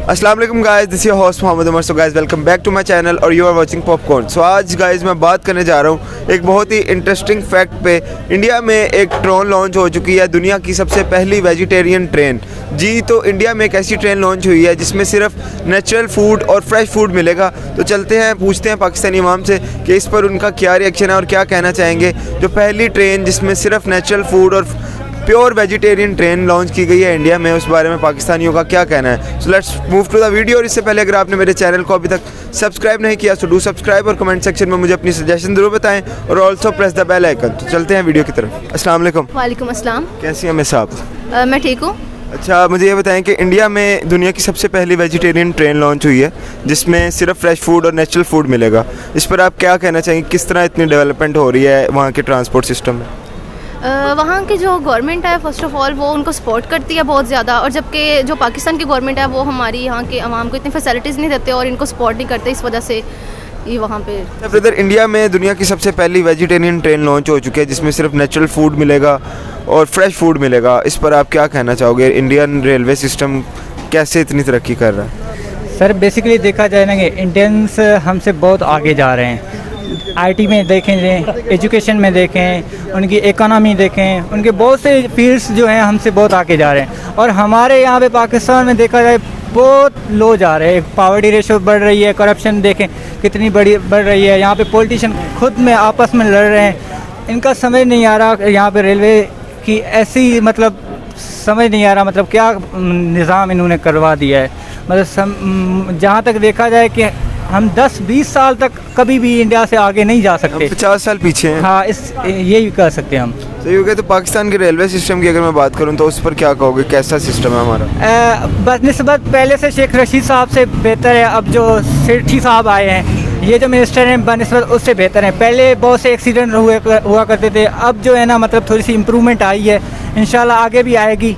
अस्सलाम वालेकुम guys, this is your host Mohammed Umar. So guys, welcome back to my channel और you are watching popcorn. So आज guys मैं बात करने जा रहा हूँ एक बहुत ही इंटरेस्टिंग फैक्ट पे। इंडिया में एक ट्रेन लॉन्च हो चुकी है, दुनिया की सबसे पहली वेजिटेरियन ट्रेन। जी, तो इंडिया में एक ऐसी ट्रेन लॉन्च हुई है जिसमें सिर्फ नेचुरल फूड और फ्रेश फूड मिलेगा। तो चलते हैं, पूछते हैं पाकिस्तानी अवाम से कि इस पर उनका क्या रिएक्शन है और क्या कहना चाहेंगे। जो पहली ट्रेन जिसमें सिर्फ नेचुरल फूड और प्योर वेजिटेरियन ट्रेन लॉन्च की गई है इंडिया में, उस बारे में पाकिस्तानियों का क्या कहना है। So let's move to the video. और इससे पहले अगर आपने मेरे चैनल को अभी तक सब्सक्राइब नहीं किया तो डू सब्सक्राइब और कमेंट सेक्शन में मुझे अपनी सजेशन जरूर बताएं और also press the bell icon. तो चलते हैं वीडियो की तरफ। अस्सलाम वालेकुम। वालेकुम अस्सलाम। कैसी हैं मिस आप? मैं ठीक हूँ। अच्छा, मुझे ये बताएं कि इंडिया में दुनिया की सबसे पहली वेजिटेरियन ट्रेन लॉन्च हुई है जिसमें सिर्फ फ्रेश फूड और नेचुरल फूड मिलेगा। इस पर आप क्या कहना चाहेंगे? किस तरह इतनी डेवलपमेंट हो रही है वहाँ के ट्रांसपोर्ट सिस्टम में? वहाँ की जो गवर्नमेंट है फर्स्ट ऑफ ऑल वो उनको सपोर्ट करती है बहुत ज़्यादा, और जबकि जो पाकिस्तान की गवर्नमेंट है वो हमारी यहाँ के अवाम को इतनी फैसिलिटीज़ नहीं देते और इनको सपोर्ट नहीं करते, इस वजह से ये वहाँ पे। ब्रदर, इंडिया में दुनिया की सबसे पहली वेजिटेरियन ट्रेन लॉन्च हो चुकी है जिसमें सिर्फ नेचुरल फूड मिलेगा और फ्रेश फूड मिलेगा। इस पर आप क्या कहना चाहोगे? इंडियन रेलवे सिस्टम कैसे इतनी तरक्की कर रहा है? सर, बेसिकली देखा जाए ना कि इंडियंस हमसे बहुत आगे जा रहे हैं। आईटी में देखें, एजुकेशन में देखें, उनकी इकोनॉमी देखें, उनके बहुत से फील्ड्स जो हैं हमसे बहुत आगे जा रहे हैं। और हमारे यहाँ पे पाकिस्तान में देखा जाए बहुत लो जा रहे हैं। पावर्टी रेशो बढ़ रही है, करप्शन देखें कितनी बढ़ रही है। यहाँ पे पॉलिटिशियन खुद में आपस में लड़ रहे हैं। इनका समझ नहीं आ रहा यहाँ पे रेलवे की ऐसी समझ नहीं आ रहा क्या निज़ाम इन्होंने करवा दिया है। जहाँ तक देखा जाए कि हम 10-20 साल तक कभी भी इंडिया से आगे नहीं जा सकते, 50 साल पीछे हैं। हाँ, यही कह सकते हैं हम। सही हो गया। तो पाकिस्तान के रेलवे सिस्टम की अगर मैं बात करूं तो उस पर क्या कहोगे? कैसा सिस्टम है हमारा? बनिस्बत पहले से शेख रशीद साहब से बेहतर है। अब जो सेठी साहब आए हैं, ये जो मिनिस्टर हैं, बनिस्बत उससे बेहतर हैं। पहले बहुत से एक्सीडेंट हुआ करते थे, अब जो है ना थोड़ी सी इम्प्रूवमेंट आई है। इंशाल्लाह आगे भी आएगी।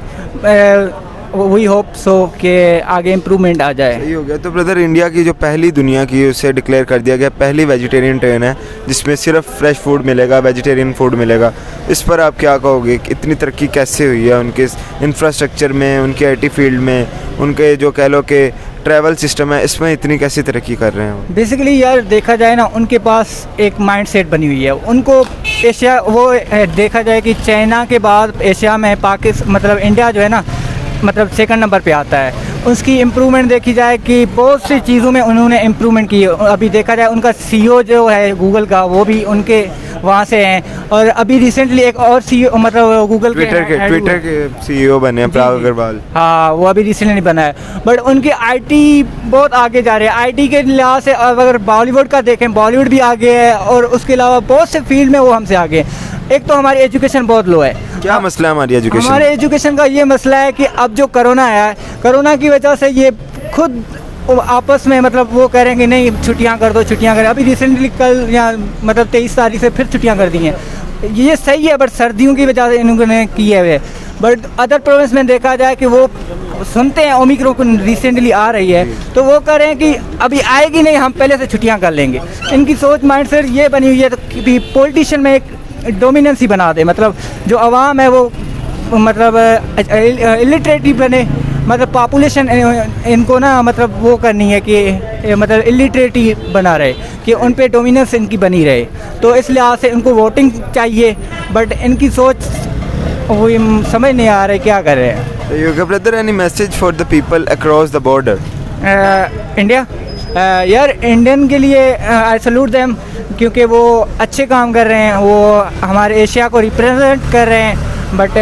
वी होप सो कि आगे इम्प्रूवमेंट आ जाए। सही हो गया। तो ब्रदर, इंडिया की जो पहली दुनिया की उसे डिक्लेयर कर दिया गया पहली वेजिटेरियन ट्रेन है जिसमें सिर्फ फ्रेश फूड मिलेगा, वेजिटेरियन फूड मिलेगा। इस पर आप क्या कहोगे? इतनी तरक्की कैसे हुई है उनके इंफ्रास्ट्रक्चर में, उनके आईटी फील्ड में, उनके जो कह लो कि ट्रैवल सिस्टम है, इसमें इतनी कैसी तरक्की कर रहे हैं? बेसिकली यार देखा जाए ना, उनके पास एक माइंड सेट बनी हुई है। उनको एशिया देखा जाए कि चाइना के बाद एशिया में पाकिस्तान इंडिया जो है ना सेकंड नंबर पे आता है। उसकी इम्प्रूवमेंट देखी जाए कि बहुत सी चीज़ों में उन्होंने इम्प्रूवमेंट की है। अभी देखा जाए उनका CEO जो है गूगल का, वो भी उनके वहाँ से हैं। और अभी रिसेंटली एक और CEO गूगल ट्विटर के CEO बने हैं, पराग अग्रवाल। हाँ, वो अभी रिसेंटली बना है। बट उनकी IT बहुत आगे जा रहे हैं। IT के लिहाज से अगर बॉलीवुड का देखें, बॉलीवुड भी आगे है और उसके अलावा बहुत से फील्ड में वो हमसे आगे हैं। एक तो हमारी एजुकेशन बहुत लो है। क्या मसला है हमारी एजुकेशन? हमारे एजुकेशन का ये मसला है कि अब जो कोरोना आया है, कोरोना की वजह से ये खुद आपस में वो कह रहे हैं कि नहीं छुट्टियां कर दो, छुट्टियां करें। अभी रिसेंटली कल या 23 तारीख से फिर छुट्टियां कर दी हैं। ये सही है, बट सर्दियों की वजह से इन्होंने की है। बट अदर प्रोविंस में देखा जाए कि वो सुनते हैं ओमिक्रॉन रिसेंटली आ रही है, तो वो कह रहे हैं कि अभी आएगी नहीं, हम पहले से छुट्टियाँ कर लेंगे। इनकी सोच माइंड सेट ये बनी हुई है कि पॉलिटिशियन में एक डोमिनेंस ही बना दे। जो आवाम है वो इलिटरेट ही बने। पॉपुलेशन इनको ना वो करनी है कि इलिटरेट ही बना रहे, कि उन पे डोमिनेंस इनकी बनी रहे। तो इस लिहाज से इनको वोटिंग चाहिए, बट इनकी सोच वो समझ नहीं आ रहा है क्या कर रहे हैं। Brother, any message for the people across the border? India यार, इंडियन के लिए आई सैल्यूट देम, क्योंकि वो अच्छे काम कर रहे हैं, वो हमारे एशिया को रिप्रेजेंट कर रहे हैं। But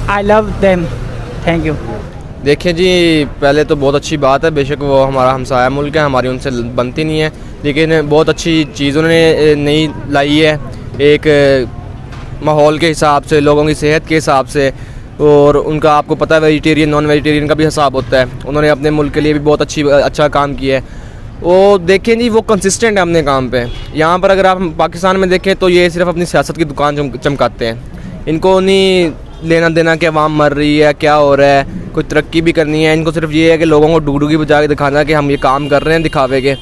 I love them. Thank you. देखिए जी, पहले तो बहुत अच्छी बात है, बेशक वो हमारा हमसाया मुल्क है, हमारी उनसे बनती नहीं है, लेकिन बहुत अच्छी चीज़ उन्होंने नई लाई है, एक माहौल के हिसाब से, लोगों की सेहत के हिसाब से। और उनका आपको पता है वेजिटेरियन नॉन वेजिटेरियन का भी हिसाब होता है। उन्होंने अपने मुल्क के लिए भी बहुत अच्छा काम किया है। वो देखें जी, वो कंसिस्टेंट है अपने काम पे। यहाँ पर अगर आप पाकिस्तान में देखें तो ये सिर्फ अपनी सियासत की दुकान चमकाते हैं। इनको नहीं लेना देना कि अवाम मर रही है, क्या हो रहा है, कोई तरक्की भी करनी है। इनको सिर्फ ये है कि लोगों को डुगडुगी बजा के दिखाना कि हम ये काम कर रहे हैं दिखावे के।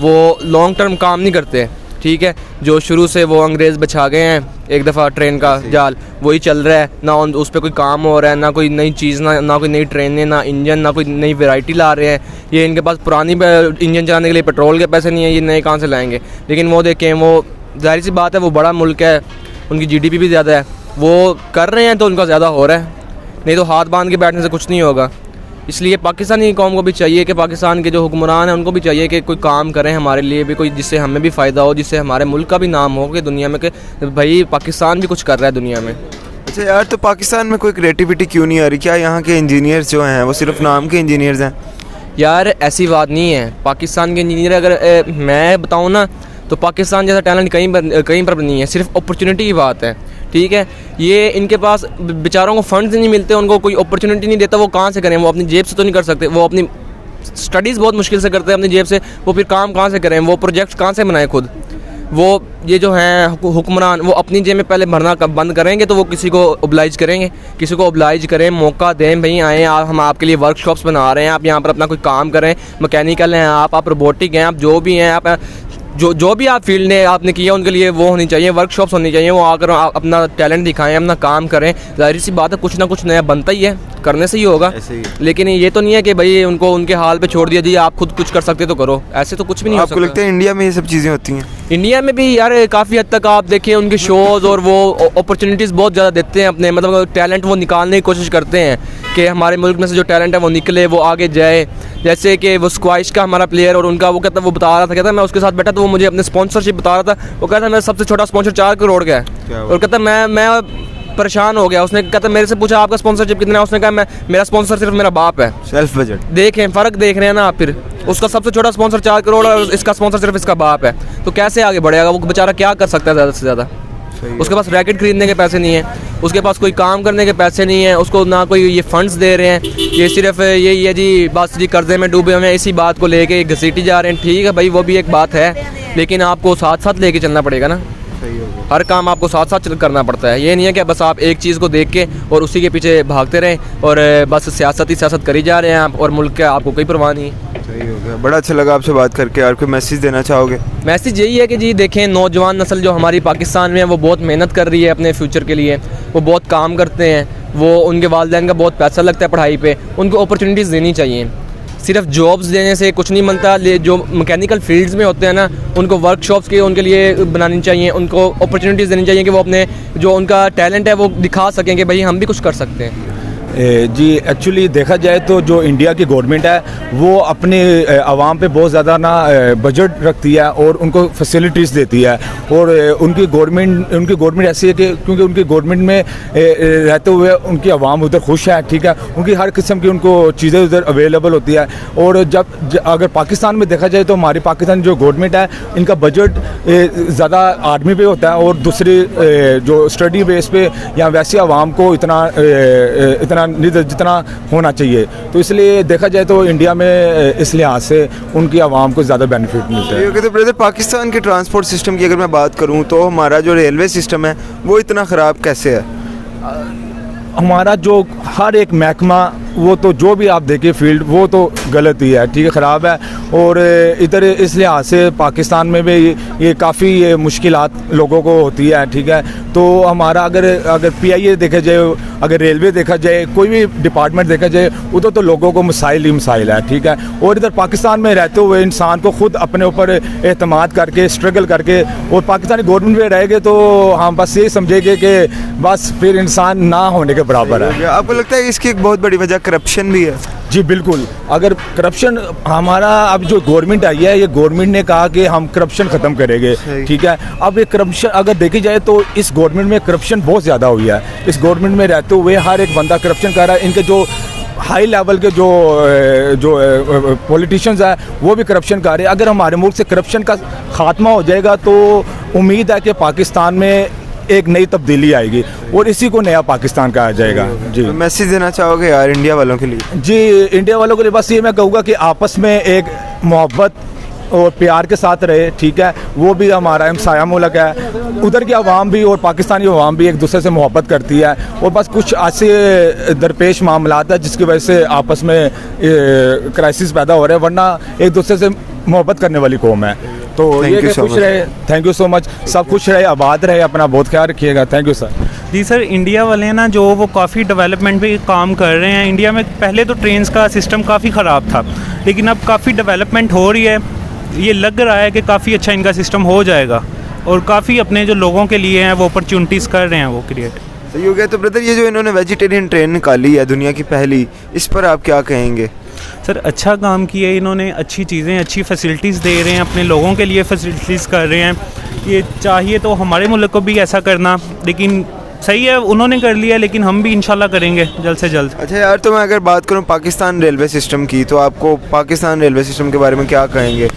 वो लॉन्ग टर्म काम नहीं करते। ठीक है। जो शुरू से वो अंग्रेज़ बिछा गए हैं एक दफ़ा ट्रेन का जाल, वही चल रहा है ना, उस पर कोई काम हो रहा है ना, कोई नई चीज़ ना कोई नई ट्रेनें, ना इंजन, ना कोई नई वैरायटी ला रहे हैं। ये इनके पास पुरानी इंजन चलाने के लिए पेट्रोल के पैसे नहीं है, ये नए कहाँ से लाएंगे। लेकिन वो देखें, वो जाहिर सी बात है, वो बड़ा मुल्क है, उनकी GDP भी ज़्यादा है, वो कर रहे हैं तो उनका ज़्यादा हो रहा है, नहीं तो हाथ बांध के बैठने से कुछ नहीं होगा। इसलिए पाकिस्तानी कौम को भी चाहिए कि पाकिस्तान के जो हुक्मरान हैं उनको भी चाहिए कि कोई काम करें हमारे लिए भी, कोई जिससे हमें भी फ़ायदा हो, जिससे हमारे मुल्क का भी नाम हो कि दुनिया में कि भाई पाकिस्तान भी कुछ कर रहा है दुनिया में। अच्छा यार, तो पाकिस्तान में कोई क्रिएटिविटी क्यों नहीं आ रही? क्या यहाँ के इंजीनियर्स जो हैं वो सिर्फ नाम के इंजीनियर्स हैं? यार ऐसी बात नहीं है, पाकिस्तान के इंजीनियर अगर मैं बताऊँ ना तो पाकिस्तान जैसा टैलेंट कहीं पर नहीं है, सिर्फ अपॉर्चुनिटी की बात है, ठीक है। ये इनके पास बेचारों को फंड्स नहीं मिलते, उनको कोई अपॉर्चुनिटी नहीं देता, वो कहाँ से करें? वो अपनी जेब से तो नहीं कर सकते, वो अपनी स्टडीज़ बहुत मुश्किल से करते हैं अपनी जेब से, वो फिर काम कहाँ से करें? वो प्रोजेक्ट्स कहाँ से बनाएं खुद? वो ये जो हैं हुक्मरान, वो अपनी जेब में पहले भरना बंद करेंगे तो वो किसी को ओब्लाइज करेंगे, किसी को ओब्लाइज करें, मौका दें, भाई आएँ आप, हम आपके लिए वर्कशॉप्स बना रहे हैं, आप यहाँ पर अपना कोई काम करें, मैकेनिकल हैं आप रोबोटिक हैं, आप जो भी हैं, आप जो भी आप फील्ड ने आपने किया उनके लिए वो होनी चाहिए, वर्कशॉप्स होनी चाहिए, वो आकर अपना टैलेंट दिखाएं, अपना काम करें। जाहिर सी बात है कुछ ना कुछ नया बनता ही है, करने से ही होगा। लेकिन ये तो नहीं है कि भाई उनको उनके हाल पे छोड़ दिया जी, आप खुद कुछ कर सकते तो करो, ऐसे तो कुछ भी नहीं हो सकता। आपको लगता है इंडिया में ये सब चीज़ें होती हैं? इंडिया में भी यार काफ़ी हद तक आप देखिए उनके शोज़ और वो अपॉर्चुनिटीज़ बहुत ज़्यादा देते हैं अपने, मतलब टैलेंट वो निकालने की कोशिश करते हैं कि हमारे मुल्क में से जो टैलेंट है वो निकले, वो आगे जाए। जैसे कि वो स्क्वाइश का हमारा प्लेयर और उनका वो कहता, वो बता रहा था, कहता मैं उसके साथ बैठा तो वो मुझे अपने स्पॉन्सरशिप बता रहा था, वो कहता मेरा सबसे छोटा स्पॉन्सर 4 करोड़ का है, और कहता मैं परेशान हो गया। उसने कहता मेरे से पूछा आपका स्पॉन्सरशिप कितना है, उसने कहा मेरा स्पॉन्सर सिर्फ मेरा बाप है। सेल्फ बजट देखें, फ़र्क देख रहे हैं ना आप। फिर उसका सबसे छोटा स्पॉन्सर 4 करोड़ और इसका स्पॉन्सर सिर्फ इसका बाप है, तो कैसे आगे बढ़ेगा वो बेचारा? क्या कर सकता है ज़्यादा से ज़्यादा? उसके पास रैकेट खरीदने के पैसे नहीं है, उसके पास कोई काम करने के पैसे नहीं है, उसको ना कोई ये फंड्स दे रहे हैं, ये सिर्फ यही है जी, बस जी कर्जे में डूबे हुए हैं, इसी बात को लेके घसीटी जा रहे हैं। ठीक है भाई, वो भी एक बात है, लेकिन आपको साथ साथ लेके चलना पड़ेगा ना, हर काम आपको साथ साथ करना पड़ता है। ये नहीं है कि बस आप एक चीज़ को देख के और उसी के पीछे भागते रहें और बस सियासत ही सियासत करी जा रहे हैं आप, और मुल्क का आपको कोई परवाह नहीं है। सही हो गया, बड़ा अच्छा लगा आपसे बात करके। और कोई मैसेज देना चाहोगे? मैसेज यही है कि जी देखें, नौजवान नस्ल जो हमारी पाकिस्तान में है वो बहुत मेहनत कर रही है अपने फ्यूचर के लिए, वो बहुत काम करते हैं, वो उनके वालिदैन का बहुत पैसा लगता है पढ़ाई पे, उनको अपॉर्चुनिटीज़ देनी चाहिए। सिर्फ जॉब्स देने से कुछ नहीं बनता, जो मैकेनिकल फील्ड्स में होते हैं ना, उनको वर्कशॉप्स के उनके लिए बनानी चाहिए, उनको अपॉर्चुनिटीज़ देनी चाहिए कि वो अपने जो उनका टैलेंट है वो दिखा सकें कि भाई हम भी कुछ कर सकते हैं। जी एक्चुअली देखा जाए तो जो इंडिया की गवर्नमेंट है वो अपने आवाम पे बहुत ज़्यादा ना बजट रखती है और उनको फैसिलिटीज़ देती है, और उनकी गवर्नमेंट ऐसी है कि क्योंकि उनकी गवर्नमेंट में रहते हुए उनकी आवाम उधर खुश है, ठीक है, उनकी हर किस्म की उनको चीज़ें उधर अवेलेबल होती है। और अगर पाकिस्तान में देखा जाए तो हमारी पाकिस्तान जो गवर्नमेंट है इनका बजट ज़्यादा आर्मी पे होता है और दूसरी जो स्टडी बेस पे या वैसे आवाम को इतना जितना होना चाहिए। तो इसलिए देखा जाए तो इंडिया में इस लिहाज से उनकी आवाम को ज़्यादा बेनिफिट मिलता है। तो ब्रदर, पाकिस्तान के ट्रांसपोर्ट सिस्टम की अगर मैं बात करूं तो हमारा जो रेलवे सिस्टम है वो इतना ख़राब कैसे है? हमारा जो हर एक महकमा, वो तो जो भी आप देखिए फील्ड, वो तो गलत ही है, ठीक है, ख़राब है। और इधर इस लिहाज से पाकिस्तान में भी ये काफ़ी मुश्किलात लोगों को होती है, ठीक है। तो हमारा अगर PIA देखा जाए, अगर रेलवे देखा जाए, कोई भी डिपार्टमेंट देखा जाए, उधर तो लोगों को मसाइल ही मसाइल है, ठीक है। और इधर पाकिस्तान में रहते हुए इंसान को खुद अपने ऊपर एतमाद करके स्ट्रगल करके और पाकिस्तानी गवर्नमेंट में रहेंगे तो हम बस ये समझेंगे कि बस फिर इंसान ना होने के बराबर है। आपको लगता है इसकी एक बहुत बड़ी वजह करप्शन भी है? जी बिल्कुल, अगर करप्शन, हमारा अब जो गवर्नमेंट आई है, ये गवर्नमेंट ने कहा कि हम करप्शन ख़त्म करेंगे, ठीक है। अब ये करप्शन अगर देखी जाए तो इस गवर्नमेंट में करप्शन बहुत ज़्यादा हुई है। इस गवर्नमेंट में रहते हुए हर एक बंदा करप्शन कर रहा है। इनके जो हाई लेवल के जो पॉलिटिशियंस हैं वो भी करप्शन कर रहे हैं। अगर हमारे मुल्क से करप्शन का ख़ात्मा हो जाएगा तो उम्मीद है कि पाकिस्तान में एक नई तब्दीली आएगी और इसी को नया पाकिस्तान कहा जाएगा। जी, मैसेज देना चाहोगे यार इंडिया वालों के लिए? जी, इंडिया वालों के लिए बस ये मैं कहूँगा कि आपस में एक मोहब्बत और प्यार के साथ रहे, ठीक है। वो भी हमारा हमसाया मुल्क है, उधर की आवाम भी और पाकिस्तानी आवाम भी एक दूसरे से मोहब्बत करती है। और बस कुछ ऐसे दरपेश मामलात है जिसकी वजह से आपस में क्राइसिस पैदा हो रहे हैं, वरना एक दूसरे से मोहब्बत करने वाली कौम है। तो Thank ये you कि so खुश much. रहे, थैंक यू सो मच, सब खुश रहे, आबाद रहे, अपना बहुत ख्याल रखिएगा। Thank you sir. जी सर, इंडिया वाले ना जो वो काफ़ी डेवलपमेंट पे काम कर रहे हैं। इंडिया में पहले तो ट्रेन्स का सिस्टम काफ़ी ख़राब था, लेकिन अब काफ़ी डेवलपमेंट हो रही है। ये लग रहा है कि काफ़ी अच्छा इनका सिस्टम हो जाएगा और काफ़ी अपने जो लोगों के लिए हैं वो अपॉर्चुनिटीज़ कर रहे हैं वो क्रिएट। सही हो गया। तो ब्रदर, ये जो इन्होंने वेजिटेरियन ट्रेन निकाली है दुनिया की पहली, इस पर आप क्या कहेंगे? सर अच्छा काम किया है इन्होंने, अच्छी चीज़ें, अच्छी फैसिलिटीज़ दे रहे हैं, अपने लोगों के लिए फैसिलिटीज़ कर रहे हैं। ये चाहिए तो हमारे मुल्क को भी ऐसा करना, लेकिन सही है उन्होंने कर लिया, लेकिन हम भी इंशाल्लाह करेंगे जल्द से जल्द। अच्छा यार, तो मैं अगर बात करूं पाकिस्तान रेलवे सिस्टम की, तो आपको पाकिस्तान रेलवे सिस्टम के बारे में क्या कहेंगे?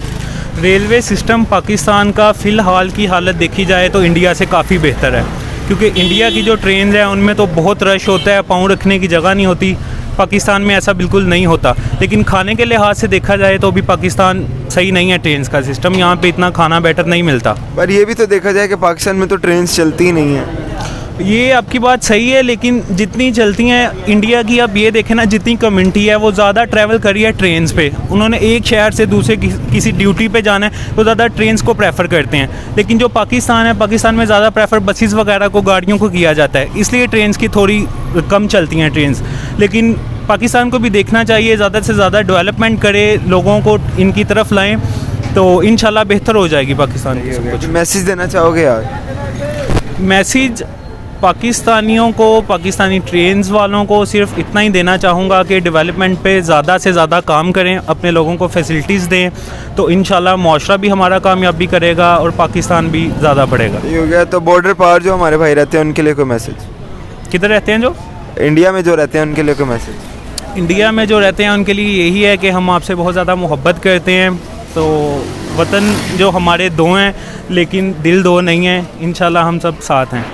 रेलवे सिस्टम पाकिस्तान का फ़िलहाल की हालत देखी जाए तो इंडिया से काफ़ी बेहतर है, क्योंकि इंडिया की जो ट्रेन है उनमें तो बहुत रश होता है, पाँव रखने की जगह नहीं होती। पाकिस्तान में ऐसा बिल्कुल नहीं होता। लेकिन खाने के लिहाज से देखा जाए तो भी पाकिस्तान सही नहीं है, ट्रेन का सिस्टम यहाँ पे इतना खाना बेटर नहीं मिलता। पर ये भी तो देखा जाए कि पाकिस्तान में तो ट्रेन चलती ही नहीं है। ये आपकी बात सही है, लेकिन जितनी चलती हैं इंडिया की, आप ये देखें ना, जितनी कम्युनिटी है वो ज़्यादा ट्रैवल करी है ट्रेन्स पे। उन्होंने एक शहर से दूसरे किसी ड्यूटी पे जाना है तो ज़्यादा ट्रेन्स को प्रेफर करते हैं। लेकिन जो पाकिस्तान है, पाकिस्तान में ज़्यादा प्रेफर बसेस वगैरह को, गाड़ियों को किया जाता है, इसलिए ट्रेन्स की थोड़ी कम चलती हैं ट्रेन्स। लेकिन पाकिस्तान को भी देखना चाहिए, ज़्यादा से ज़्यादा डेवलपमेंट करे, लोगों को इनकी तरफ लाएँ, तो इंशाल्लाह बेहतर हो जाएगी पाकिस्तान की सब कुछ। मैसेज देना चाहोगे यार? मैसेज पाकिस्तानियों को, पाकिस्तानी ट्रेन्स वालों को सिर्फ इतना ही देना चाहूँगा कि डेवलपमेंट पे ज़्यादा से ज़्यादा काम करें, अपने लोगों को फैसिलिटीज़ दें, तो इंशाल्लाह मुआशरा भी हमारा कामयाबी करेगा और पाकिस्तान भी ज़्यादा बढ़ेगा। ये हो गया। तो बॉर्डर पार जो हमारे भाई रहते हैं उनके लिए कोई मैसेज? किधर रहते हैं जो? इंडिया में जो रहते हैं उनके लिए कोई मैसेज? इंडिया में जो रहते हैं उनके लिए यही है कि हम आपसे बहुत ज़्यादा मोहब्बत करते हैं। तो वतन जो हमारे दो हैं, लेकिन दिल दो नहीं हैं। इंशाल्लाह हम सब साथ हैं।